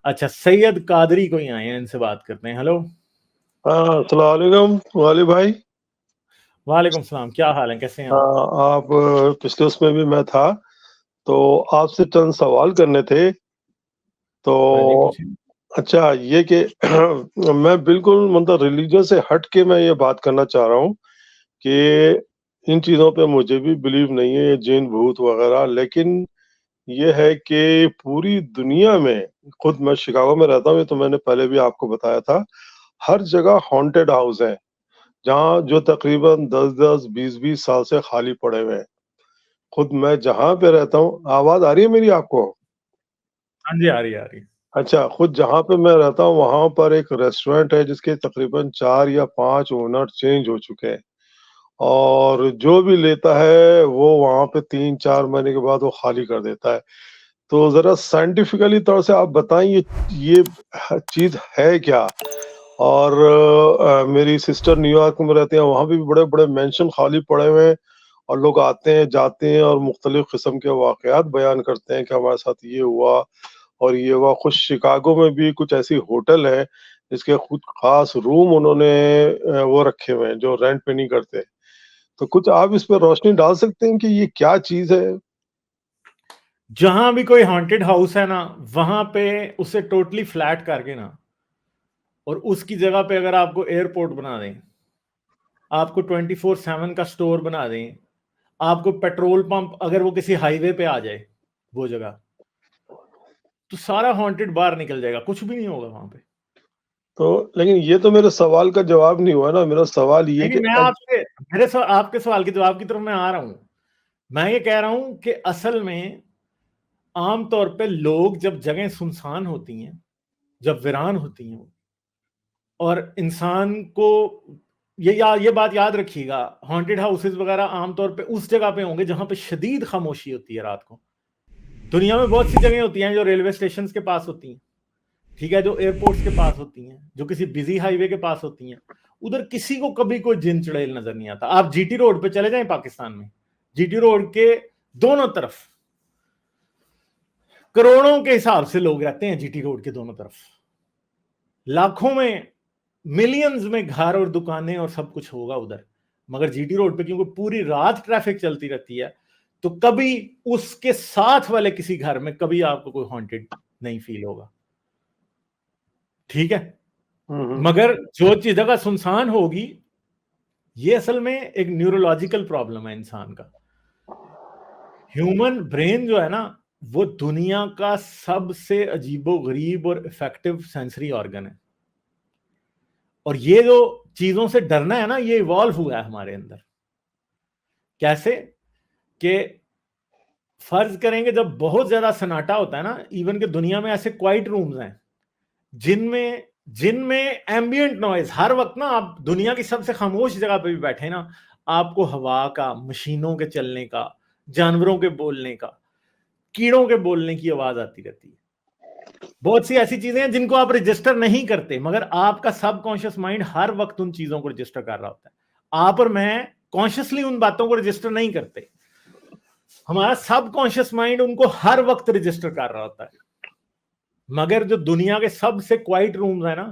اچھا سید قادری کوئی آئے ہیں، ان سے بات کرتے ہیں. ہلو. ہاں السلام علیکم والی بھائی. وعلیکم السلام، کیا حال ہے، کیسے ہیں آپ؟ ہاں آپ پچھلے اس میں بھی میں تھا تو آپ سے چند سوال کرنے تھے. تو ہاں جی پوچھیں. اچھا یہ کہ میں بالکل مطلب ریلیجن سے ہٹ کے میں یہ بات کرنا چاہ رہا ہوں کہ ان چیزوں پہ مجھے بھی بلیو نہیں ہے، جین بھوت وغیرہ، لیکن یہ ہے کہ پوری دنیا میں، خود میں شکاگو میں رہتا ہوں، یہ تو میں نے پہلے بھی آپ کو بتایا تھا، ہر جگہ ہانٹیڈ ہاؤس ہیں جہاں جو تقریباً 10-20 سال سے خالی پڑے ہوئے ہیں. خود میں جہاں پہ رہتا ہوں، آواز آ رہی ہے میری آپ کو؟ ہاں جی آ رہی ہے. اچھا، خود جہاں پہ میں رہتا ہوں وہاں پر ایک ریسٹورینٹ ہے جس کے تقریباً 4 یا 5 اونر چینج ہو چکے ہیں، اور جو بھی لیتا ہے وہ وہاں پہ 3-4 مہینے کے بعد وہ خالی کر دیتا ہے. تو ذرا سائنٹیفکلی طور سے آپ بتائیں یہ چیز ہے کیا؟ اور میری سسٹر نیو یارک میں رہتے ہیں، وہاں بھی بڑے بڑے مینشن خالی پڑے ہوئے ہیں، اور لوگ آتے ہیں جاتے ہیں اور مختلف قسم کے واقعات بیان کرتے ہیں کہ ہمارے ساتھ یہ ہوا اور یہ ہوا. خود شکاگو میں بھی کچھ ایسی ہوٹل ہے جس کے خود خاص روم انہوں نے وہ رکھے ہوئے ہیں جو رینٹ پہ نہیں کرتے. تو کچھ آپ اس پہ روشنی ڈال سکتے ہیں کہ یہ کیا چیز ہے؟ جہاں بھی کوئی ہانٹیڈ ہاؤس ہے نا، وہاں پہ اسے ٹوٹلی فلیٹ کر کے نا، اور اس کی جگہ پہ اگر آپ کو ایئرپورٹ بنا دیں، آپ کو 24/7 کا سٹور بنا دیں، آپ کو پیٹرول پمپ اگر وہ کسی ہائی وے پہ آ جائے وہ جگہ، تو سارا ہانٹیڈ باہر نکل جائے گا، کچھ بھی نہیں ہوگا وہاں پہ. تو لیکن یہ تو میرے سوال کا جواب نہیں ہوا نا. میرا سوال یہ کہ میں آپ کے سوال کے جواب کی طرف میں آ رہا ہوں. میں یہ کہہ رہا ہوں کہ اصل میں عام طور پہ لوگ جب جگہیں سنسان ہوتی ہیں، جب ویران ہوتی ہیں، اور انسان کو یہ بات یاد رکھیے گا، ہانٹیڈ ہاؤسز وغیرہ عام طور پہ اس جگہ پہ ہوں گے جہاں پہ شدید خاموشی ہوتی ہے رات کو. دنیا میں بہت سی جگہیں ہوتی ہیں جو ریلوے اسٹیشنز کے پاس ہوتی ہیں، ٹھیک ہے، جو ایئرپورٹس کے پاس ہوتی ہیں، جو کسی بزی ہائی وے کے پاس ہوتی ہیں. ادھر کسی کو کبھی کوئی جن چڑیل نظر نہیں آتا. آپ جی ٹی روڈ پہ چلے جائیں پاکستان میں، جی ٹی روڈ کے دونوں طرف کروڑوں کے حساب سے لوگ رہتے ہیں. جی ٹی روڈ کے دونوں طرف لاکھوں میں، ملینز میں گھر اور دکانیں اور سب کچھ ہوگا ادھر. مگر جی ٹی روڈ پہ کیونکہ پوری رات ٹریفک چلتی رہتی ہے، تو کبھی اس کے ساتھ والے کسی گھر میں کبھی آپ کو کوئی ہانٹیڈ نہیں فیل ہوگا. ٹھیک ہے. مگر جو چیز جگہ سنسان ہوگی، یہ اصل میں ایک نیورولوجیکل پرابلم ہے انسان کا. ہیومن برین جو ہے نا، وہ دنیا کا سب سے عجیب و غریب اور افیکٹو سینسری آرگن ہے. اور یہ جو چیزوں سے ڈرنا ہے نا، یہ ایوالو ہوا ہے ہمارے اندر. کیسے کہ فرض کریں گے جب بہت زیادہ سناٹا ہوتا ہے نا، ایون کہ دنیا میں ایسے کوائٹ رومز ہیں جن میں ایمبینٹ نوائز ہر وقت نا، آپ دنیا کی سب سے خاموش جگہ پہ بھی بیٹھے نا، آپ کو ہوا کا، مشینوں کے چلنے کا، جانوروں کے بولنے کا، کیڑوں کے بولنے کی آواز آتی رہتی ہے. بہت سی ایسی چیزیں ہیں جن کو آپ رجسٹر نہیں کرتے، مگر آپ کا سب کانشیس مائنڈ ہر وقت ان چیزوں کو رجسٹر کر رہا ہوتا ہے. آپ اور میں کانشیسلی ان باتوں کو رجسٹر نہیں کرتے، ہمارا سب کانشیس مائنڈ ان کو ہر وقت رجسٹر کر رہا ہوتا ہے. مگر جو دنیا کے سب سے کوائٹ رومز ہیں نا،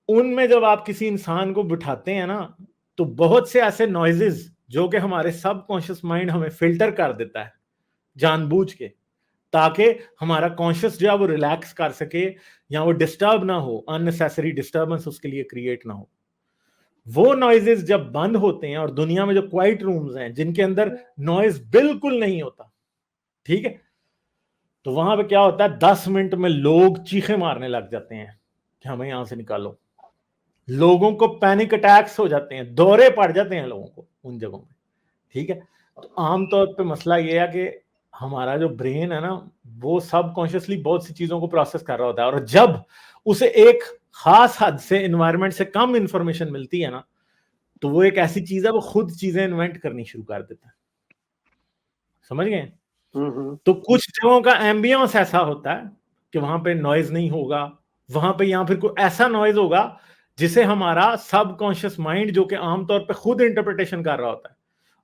ان میں جب آپ کسی انسان کو بٹھاتے ہیں نا، تو بہت سے ایسے نوائزز جو کہ ہمارے سب کانشیس مائنڈ ہمیں فلٹر کر دیتا ہے جان بوجھ کے، تاکہ ہمارا کانشیس جو ہے وہ ریلیکس کر سکے یا وہ ڈسٹرب نہ ہو، اننیسیسری ڈسٹربنس اس کے لیے کریٹ نہ ہو. وہ نوائزز جب بند ہوتے ہیں، اور دنیا میں جو کوائٹ رومز ہیں جن کے اندر نوائز بالکل نہیں ہوتا، ٹھیک ہے، تو وہاں پہ کیا ہوتا ہے، 10 منٹ میں لوگ چیخیں مارنے لگ جاتے ہیں کہ ہمیں یہاں سے نکالو. لوگوں کو پینک اٹیکس ہو جاتے ہیں، دورے پڑ جاتے ہیں لوگوں کو ان جگہوں میں. ٹھیک ہے. تو عام طور پہ مسئلہ یہ ہے کہ ہمارا جو برین ہے نا، وہ سب کانشیسلی بہت سی چیزوں کو پروسیس کر رہا ہوتا ہے، اور جب اسے ایک خاص حد سے انوائرمنٹ سے کم انفارمیشن ملتی ہے نا، تو وہ ایک ایسی چیز ہے، وہ خود چیزیں انوینٹ کرنی شروع کر دیتا ہے. سمجھ گئے؟ تو کچھ جگہوں کا ایمبینس ایسا ہوتا ہے کہ وہاں پہ نوائز نہیں ہوگا، وہاں پہ یا پھر کوئی ایسا نوائز ہوگا جسے ہمارا سب کانشیس مائنڈ، جو کہ عام طور پہ خود انٹرپریٹیشن کر رہا ہوتا ہے،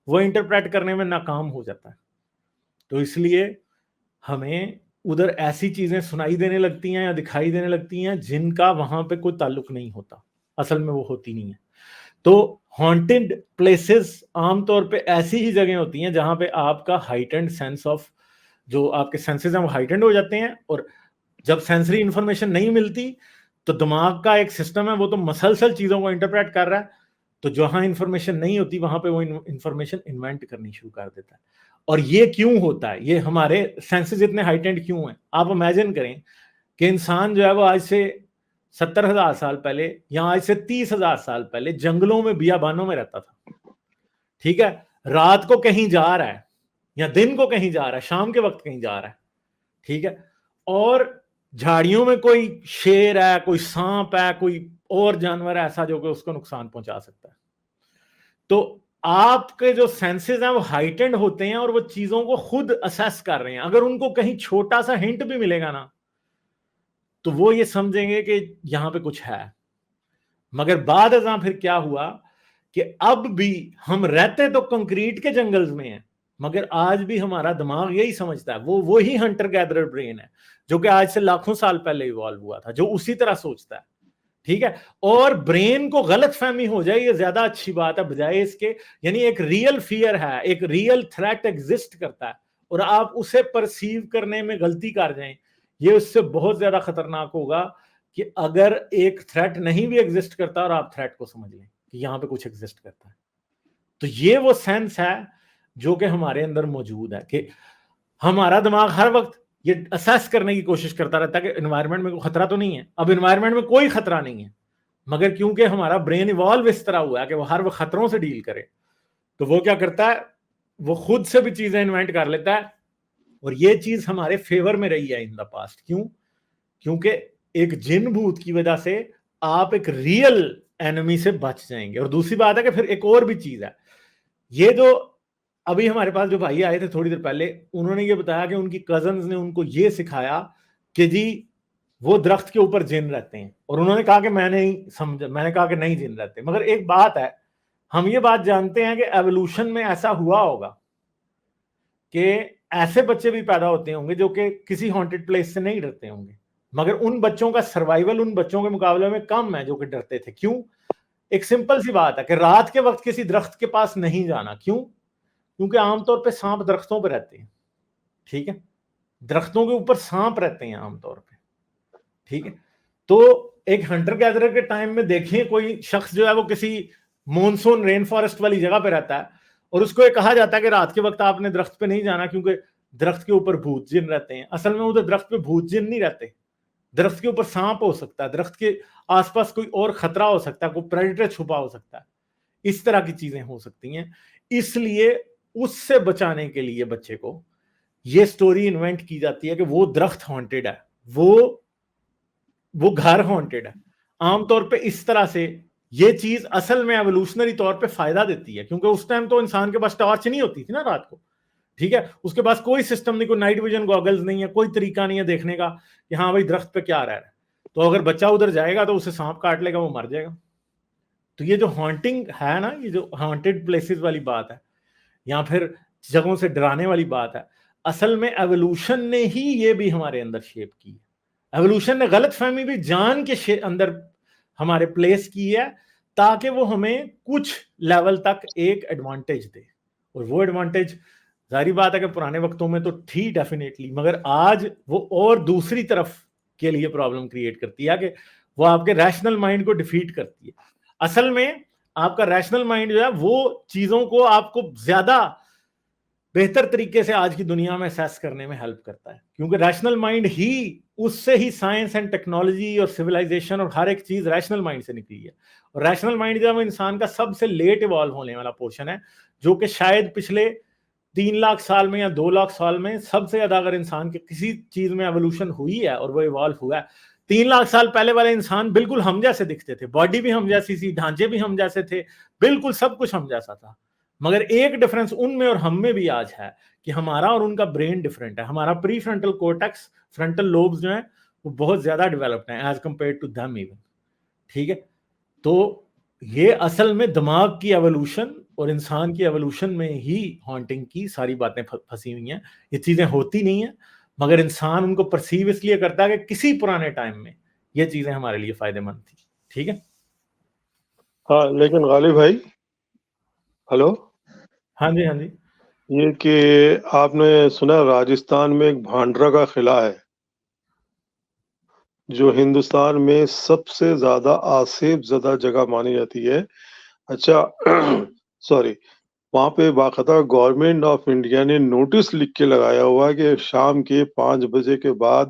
وہ انٹرپریٹ کرنے میں ناکام ہو جاتا ہے. تو اس لیے ہمیں ادھر ایسی چیزیں سنائی دینے لگتی ہیں یا دکھائی دینے لگتی ہیں جن کا وہاں پہ کوئی تعلق نہیں ہوتا، اصل میں وہ ہوتی نہیں ہے. تو ہانٹڈ پلیسز عام طور پہ ایسی ہی جگہیں ہوتی ہیں جہاں پہ آپ کا ہائٹنڈ سینس آف، جو آپ کے سینسز ہیں وہ ہائٹنڈ ہو جاتے ہیں، اور جب سینسری انفارمیشن نہیں ملتی تو دماغ کا ایک سسٹم ہے وہ تو مسلسل چیزوں کو انٹرپریٹ کر رہا ہے، تو جہاں انفارمیشن نہیں ہوتی وہاں پہ وہ انفارمیشن انوینٹ کرنی شروع کر دیتا ہے. اور یہ کیوں ہوتا ہے؟ یہ ہمارے سینسز اتنے ہائٹنڈ کیوں ہیں؟ آپ امیجن کریں کہ انسان جو ہے وہ آج سے 70,000 سال پہلے یا آج سے 30,000 سال پہلے جنگلوں میں بیابانوں میں رہتا تھا، ٹھیک ہے، رات کو کہیں جا رہا ہے یا دن کو کہیں جا رہا ہے، شام کے وقت کہیں جا رہا ہے، ٹھیک ہے، اور جھاڑیوں میں کوئی شیر ہے، کوئی سانپ ہے، کوئی اور جانور ہے ایسا جو کہ اس کو نقصان پہنچا سکتا ہے. تو آپ کے جو سینسز ہیں وہ ہائٹنڈ ہوتے ہیں اور وہ چیزوں کو خود اسیس کر رہے ہیں. اگر ان کو کہیں چھوٹا سا ہنٹ بھی ملے گا نا تو وہ یہ سمجھیں گے کہ یہاں پہ کچھ ہے. مگر بعد ازاں پھر کیا ہوا کہ اب بھی ہم رہتے تو کنکریٹ کے جنگلز میں ہیں، مگر آج بھی ہمارا دماغ یہی سمجھتا ہے، وہی ہنٹر گیدرر برین ہے جو کہ آج سے لاکھوں سال پہلے ایوالو ہوا تھا، جو اسی طرح سوچتا ہے، ٹھیک ہے. اور برین کو غلط فہمی ہو جائے یہ زیادہ اچھی بات ہے بجائے اس کے، یعنی ایک ریئل فیئر ہے، ایک ریئل تھریٹ ایگزسٹ کرتا ہے اور آپ اسے پرسیو کرنے میں غلطی کر جائیں، یہ اس سے بہت زیادہ خطرناک ہوگا کہ اگر ایک تھریٹ نہیں بھی ایگزسٹ کرتا اور آپ تھریٹ کو سمجھ لیں کہ یہاں پہ کچھ ایگزسٹ کرتا ہے. تو یہ وہ سینس ہے جو کہ ہمارے اندر موجود ہے کہ ہمارا دماغ ہر وقت یہ اسیس کرنے کی کوشش کرتا رہتا ہے کہ انوائرمنٹ میں کوئی خطرہ تو نہیں ہے. اب انوائرمنٹ میں کوئی خطرہ نہیں ہے، مگر کیونکہ ہمارا برین ایوالو اس طرح ہوا ہے کہ وہ ہر وقت خطروں سے ڈیل کرے، تو وہ کیا کرتا ہے، وہ خود سے بھی چیزیں انوینٹ کر لیتا ہے. اور یہ چیز ہمارے فیور میں رہی ہے ان دا پاسٹ. کیوں؟ کیونکہ ایک جن بھوت کی وجہ سے آپ ایک ریئل اینمی سے بچ جائیں گے. اور دوسری بات ہے کہ پھر ایک اور بھی چیز ہے، یہ جو ابھی ہمارے پاس جو بھائی آئے تھے تھوڑی دیر پہلے، انہوں نے یہ بتایا کہ ان کی کزنز نے ان کو یہ سکھایا کہ جی وہ درخت کے اوپر جن رہتے ہیں، اور انہوں نے کہا کہ میں نے کہا کہ نہیں جن رہتے. مگر ایک بات ہے، ہم یہ بات جانتے ہیں کہ ایوولوشن میں ایسا ہوا ہوگا کہ ایسے بچے بھی پیدا ہوتے ہوں گے جو کہ کسی ہانٹڈ پلیس سے نہیں ڈرتے ہوں گے، مگر ان بچوں کا سروائیول ان بچوں کے مقابلے میں کم ہے جو کہ ڈرتے تھے. کیوں؟ ایک سمپل سی بات ہے کہ رات کے وقت کسی درخت کے پاس نہیں جانا. کیوں؟ کیونکہ عام طور پہ سانپ درختوں پہ رہتے ہیں، ٹھیک ہے، درختوں کے اوپر سانپ رہتے ہیں عام طور پہ، ٹھیک ہے. تو ایک ہنٹر گیدرر کے ٹائم میں دیکھیں کوئی شخص جو ہے وہ کسی مونسون رین فارسٹ والی جگہ پہ رہتا ہے اور اس کو یہ کہا جاتا ہے کہ رات کے وقت آپ نے درخت پہ نہیں جانا کیونکہ درخت کے اوپر بھوت جن رہتے ہیں. اصل میں ادھر درخت پہ بھوت جن نہیں رہتے، درخت کے اوپر سانپ ہو سکتا ہے، درخت کے آس پاس کوئی اور خطرہ ہو سکتا ہے، کوئی پریڈیٹر چھپا ہو سکتا ہے، اس طرح کی چیزیں ہو سکتی ہیں. اس لیے اس سے بچانے کے لیے بچے کو یہ سٹوری انوینٹ کی جاتی ہے کہ وہ درخت ہانٹڈ ہے، وہ گھر ہانٹڈ ہے. عام طور پہ اس طرح سے یہ چیز اصل میں ایوولوشنری طور پہ فائدہ دیتی ہے، کیونکہ اس ٹائم تو انسان کے پاس ٹارچ نہیں ہوتی تھی نا رات کو، ٹھیک ہے، اس کے پاس کوئی سسٹم نہیں، کوئی نائٹ ویژن گوگلز نہیں ہے، کوئی طریقہ نہیں ہے دیکھنے کا کہ ہاں بھائی درخت پہ کیا رہ رہا ہے. تو اگر بچہ ادھر جائے گا تو اسے سانپ کاٹ لے گا، وہ مر جائے گا. تو یہ جو ہانٹنگ ہے نا، یہ جو ہانٹڈ پلیسز والی بات ہے یا پھر جگہوں سے ڈرانے والی بات ہے، اصل میں ایوولوشن نے ہی یہ بھی ہمارے اندر شیپ کی ہے. ایوولوشن نے غلط فہمی بھی جان کے اندر ہمارے پلیس کی ہے تاکہ وہ ہمیں کچھ لیول تک ایک ایڈوانٹیج دے. اور وہ ایڈوانٹیج ظاہری بات ہے کہ پرانے وقتوں میں تو تھی ڈیفینیٹلی، مگر آج وہ اور دوسری طرف کے لیے پرابلم کریٹ کرتی ہے کہ وہ آپ کے ریشنل مائنڈ کو ڈیفیٹ کرتی ہے. اصل میں آپ کا ریشنل مائنڈ جو ہے وہ چیزوں کو آپ کو زیادہ بہتر طریقے سے آج کی دنیا میں اسیس کرنے میں ہیلپ کرتا ہے، کیونکہ ریشنل مائنڈ ہی اس سے ہی سائنس اینڈ ٹیکنالوجی اور سویلائزیشن اور ہر ایک چیز ریشنل مائنڈ سے نکلی ہے. اور ریشنل مائنڈ جو ہے وہ انسان کا سب سے لیٹ ایوالو ہونے والا پورشن ہے، جو کہ شاید پچھلے 3 لاکھ سال میں یا 2 لاکھ سال میں سب سے زیادہ اگر انسان کے کسی چیز میں ایوولوشن ہوئی ہے اور وہ ایوالو ہوا ہے. 3 لاکھ سال پہلے والے انسان بالکل ہم جیسے دکھتے تھے، باڈی بھی ہم جیسی تھی، ڈھانچے بھی ہم جیسے تھے، بالکل سب کچھ ہم جیسا تھا. مگر ایک ڈفرنس ان میں اور ہم میں بھی آج ہے کہ ہمارا اور ان کا برین ڈفرنٹ ہے. ہمارا prefrontal cortex, frontal lobes جو ہیں وہ بہت زیادہ ڈیولپڈ ہیں as compare to them even, ٹھیک ہے. تو یہ اصل میں دماغ کی ایوولوشن اور انسان کی ایوولوشن میں ہی ہانٹنگ کی ساری باتیں پھنسی ہوئی ہیں. یہ چیزیں ہوتی نہیں ہیں، مگر انسان ان کو پرسیو اس لیے کرتا ہے کہ کسی پرانے ٹائم میں یہ چیزیں ہمارے لیے فائدہ مند تھی. ٹھیک ہے. ہاں لیکن غالب بھائی، ہلو، ہاں جی ہاں جی. یہ کہ آپ نے سنا راجستھان میں ایک بھانڈرا کا قلعہ ہے جو ہندوستان میں سب سے زیادہ آسیب زدہ جگہ مانی جاتی ہے. اچھا سوری، وہاں پہ باقاعدہ گورنمنٹ آف انڈیا نے نوٹس لکھ کے لگایا ہوا ہے کہ شام کے 5 بجے کے بعد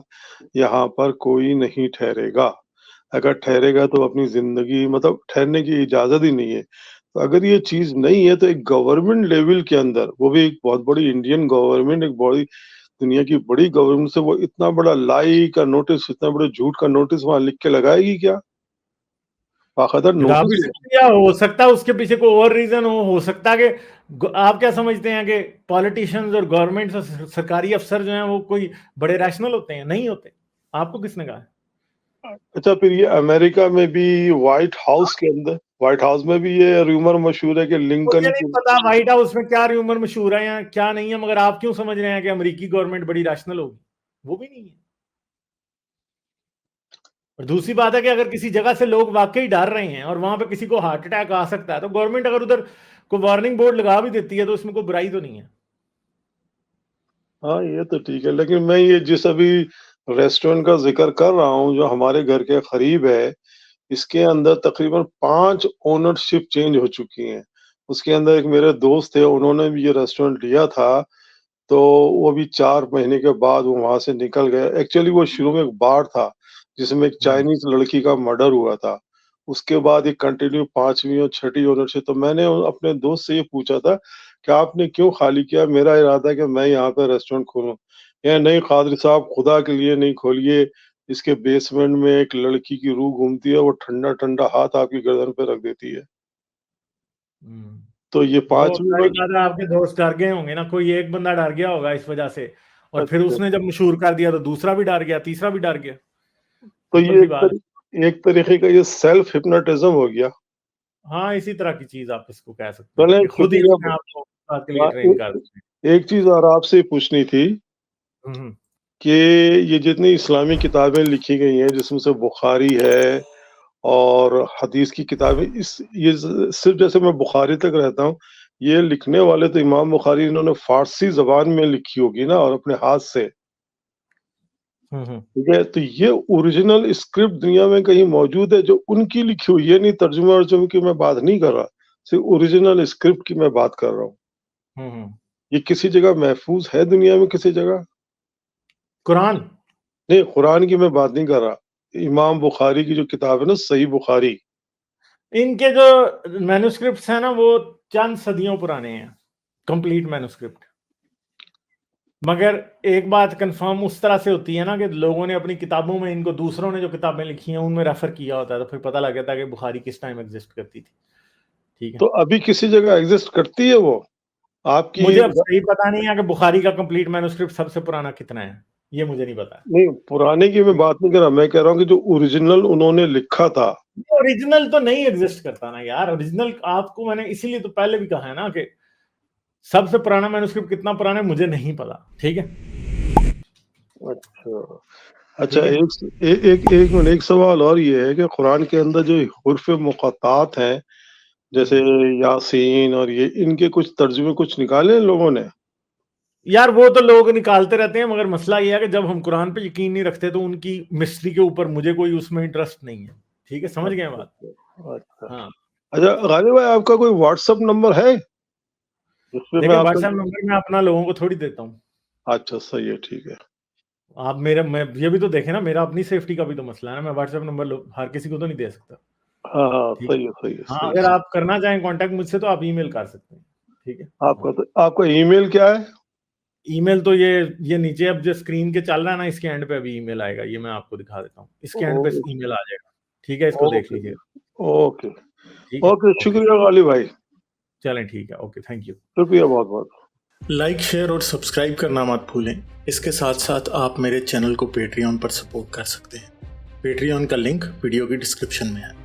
یہاں پر کوئی نہیں ٹھہرے گا. اگر ٹھہرے گا تو اپنی زندگی مطلب ٹھہرنے کی اجازت ہی نہیں ہے. تو اگر یہ چیز نہیں ہے تو ایک گورنمنٹ لیول کے اندر، وہ بھی ایک بہت بڑی انڈین گورنمنٹ، ایک بڑی دنیا کی بڑی گورنمنٹ سے وہ اتنا بڑا لائی کا نوٹس، اتنا بڑا جھوٹ کا نوٹس وہاں لکھ کے لگائے گی کیا؟ باقاعدہ لگا بھی نوٹس. سکتی ہے، ہو سکتا ہے اس کے پیچھے کوئی اور ریزن ہو سکتا ہے کہ آپ کیا سمجھتے ہیں کہ پالیٹیشینز اور گورنمنٹ اور سرکاری افسر جو ہیں وہ کوئی بڑے ریشنل ہوتے ہیں؟ نہیں ہوتے. آپ کو کس نے کہا؟ اچھا پھر یہ امریکہ میں بھی وائٹ ہاؤس کے اندر، وائٹ ہاؤس میں بھی یہ ریومر مشہور ہے کہ لنکن مجھے نہیں پتا وائٹ ہاؤس میں کیا ریومر مشہور ہے یا کیا نہیں ہے، مگر آپ کیوں سمجھ رہے ہیں کہ امریکی گورنمنٹ بڑی ریشنل ہوگی؟ وہ بھی نہیں ہے. اور دوسری بات ہے کہ اگر کسی جگہ سے لوگ واقعی ڈر رہے ہیں اور وہاں پہ کسی کو ہارٹ اٹیک آ سکتا ہے تو گورنمنٹ اگر ادھر کوئی وارننگ بورڈ لگا بھی دیتی ہے تو اس میں کوئی برائی تو نہیں ہے. ہاں یہ تو ٹھیک ہے، لیکن میں یہ جس ابھی ریسٹورینٹ کا ذکر کر رہا ہوں جو ہمارے گھر کے قریب ہے، اس کے اندر تقریباً 5 اونرشپ چینج ہو چکی ہیں. اس کے اندر ایک میرے دوست تھے، انہوں نے بھی یہ ریسٹورینٹ لیا تھا، تو وہ بھی 4 مہینے کے بعد وہ وہاں سے نکل گئے. ایکچولی وہ شروع میں ایک بار تھا جس میں ایک چائنیز لڑکی کا مرڈر ہوا تھا. اس کے بعد یہ کنٹینیو 5ویں اور 6ٹھی اونرشپ. تو میں نے اپنے دوست سے یہ پوچھا تھا کہ آپ نے کیوں خالی کیا؟ میرا ارادہ ہے کہ میں یہاں پہ ریسٹورینٹ کھولوں. یا نہیں قادری صاحب، خدا کے لیے نہیں کھولیے، اس کے بیسمنٹ میں ایک لڑکی کی روح گھومتی ہے، وہ ٹھنڈا ٹھنڈا ہاتھ آپ کی گردن پہ رکھ دیتی ہے. تو یہ وہ 5ویں آپ کے دوست ڈر گئے ہوں گے نا، کوئی ایک بندہ ڈر گیا ہوگا اس وجہ سے، اور پھر اچھا، اس نے جب مشہور کر دیا تو دوسرا بھی ڈر گیا، تیسرا بھی ڈر گیا. تو سمپل سی بات ہے. یہ ایک طریقے کا یہ سیلف ہپنوٹزم ہو گیا. ہاں اسی طرح کی چیز آپ اس کو کہہ سکتے ہیں چلیں کہ خود ہی شکریہ. اپنے آپ کو اس بات کے لیے ٹرین کر دیتے ایک چیز اور آپ سے پوچھنی تھی ہیں. کہ یہ جتنی اسلامی کتابیں لکھی گئی ہیں جس میں سے بخاری ہے اور حدیث کی کتابیں، یہ صرف جیسے میں بخاری تک رہتا ہوں، یہ لکھنے والے تو امام بخاری انہوں نے فارسی زبان میں لکھی ہوگی نا، اور اپنے ہاتھ سے. ٹھیک ہے، تو یہ اوریجنل اسکرپٹ دنیا میں کہیں موجود ہے جو ان کی لکھی ہوئی؟ یہ نہیں ترجمہ ارجمہ کی میں بات نہیں کر رہا، صرف اوریجنل اسکرپٹ کی میں بات کر رہا ہوں. یہ کسی جگہ محفوظ ہے دنیا میں؟ کسی جگہ قرآن نہیں، قرآن کی میں بات نہیں کر رہا. امام بخاری کی جو کتاب ہے نا، صحیح بخاری، ان کے جو مینوسکرپٹس ہیں نا وہ چند صدیوں پرانے ہیں، کمپلیٹ مینوسکرپٹ. مگر ایک بات کنفرم اس طرح سے ہوتی ہے نا کہ لوگوں نے اپنی کتابوں میں ان کو دوسروں نے جو کتابیں لکھی ہیں ان میں ریفر کیا ہوتا ہے، تو پھر پتہ لگ جاتا ہے کہ بخاری کس ٹائم ایگزسٹ کرتی تھی. ٹھیک ہے، تو ابھی کسی جگہ ایگزسٹ کرتی ہے وہ؟ آپ کی مجھے اب صحیح پتا نہیں ہے کہ بخاری کا کمپلیٹ مینوسکرپٹ سب سے پرانا کتنا ہے، یہ مجھے نہیں پتا. نہیں، پرانے کی میں بات نہیں کر رہا، میں کہہ رہا ہوں کہ جو اوریجنل انہوں نے لکھا تھا. اوریجنل تو نہیں ایگزسٹ کرتا نا یار. اوریجنل آپ کو میں نے اسی لیے تو پہلے بھی کہا ہے نا کہ سب سے پرانا مینوسکرپٹ کتنا پرانا ہے مجھے نہیں پتا. ٹھیک ہے. اچھا ایک سوال اور یہ ہے کہ قرآن کے اندر جو حروف مقطعات ہیں جیسے یاسین اور یہ، ان کے کچھ ترجمے کچھ نکالے ان لوگوں نے؟ یار وہ تو لوگ نکالتے رہتے ہیں، مگر مسئلہ یہ ہے کہ جب ہم قرآن پہ یقین نہیں رکھتے تو ان کی مسٹری کے اوپر مجھے کوئی اس میں انٹرسٹ نہیں ہے. ٹھیک ہے، سمجھ گئے بات. ہاں اچھا غالب بھائی، آپ کا کوئی واٹس ایپ نمبر ہے جس پہ میں دیکھیں آپ واٹس کا؟ ایپ نمبر میں اپنا لوگوں کو تھوڑی دیتا ہوں. اچھا صحیح ہے، ٹھیک ہے. آپ میں یہ بھی تو دیکھیں نا، میرا اپنی سیفٹی کا بھی تو مسئلہ ہے نا. میں واٹس ایپ نمبر ہر کسی کو تو نہیں دے سکتا. ہاں ٹھیک ہے. صحیح ہے. ہاں اگر آپ کرنا چاہیں کانٹیکٹ مجھ سے تو آپ ای میل کر سکتے ہیں. ٹھیک ہے. آپ کا ای میل کیا ہے؟ ای میل تو یہ نیچے اب جو اسکرین کے چل رہا ہے نا، اس کے اینڈ پہ ابھی ای میل آئے گا، یہ میں آپ کو دکھا دیتا ہوں. اس کے اینڈ پہ ای میل آ جائے گا. ٹھیک ہے، اس کو دیکھ لیجیے. اوکے ٹھیک ہے، شکریہ غالب بھائی. چلیں ٹھیک ہے، اوکے، تھینک یو. شکریہ بہت بہت. لائک، شیئر اور سبسکرائب کرنا مت بھولیں. اس کے ساتھ ساتھ آپ میرے چینل کو پیٹریون پر سپورٹ کر سکتے ہیں. پیٹریون کا لنک ویڈیو کی ڈسکرپشن میں ہے.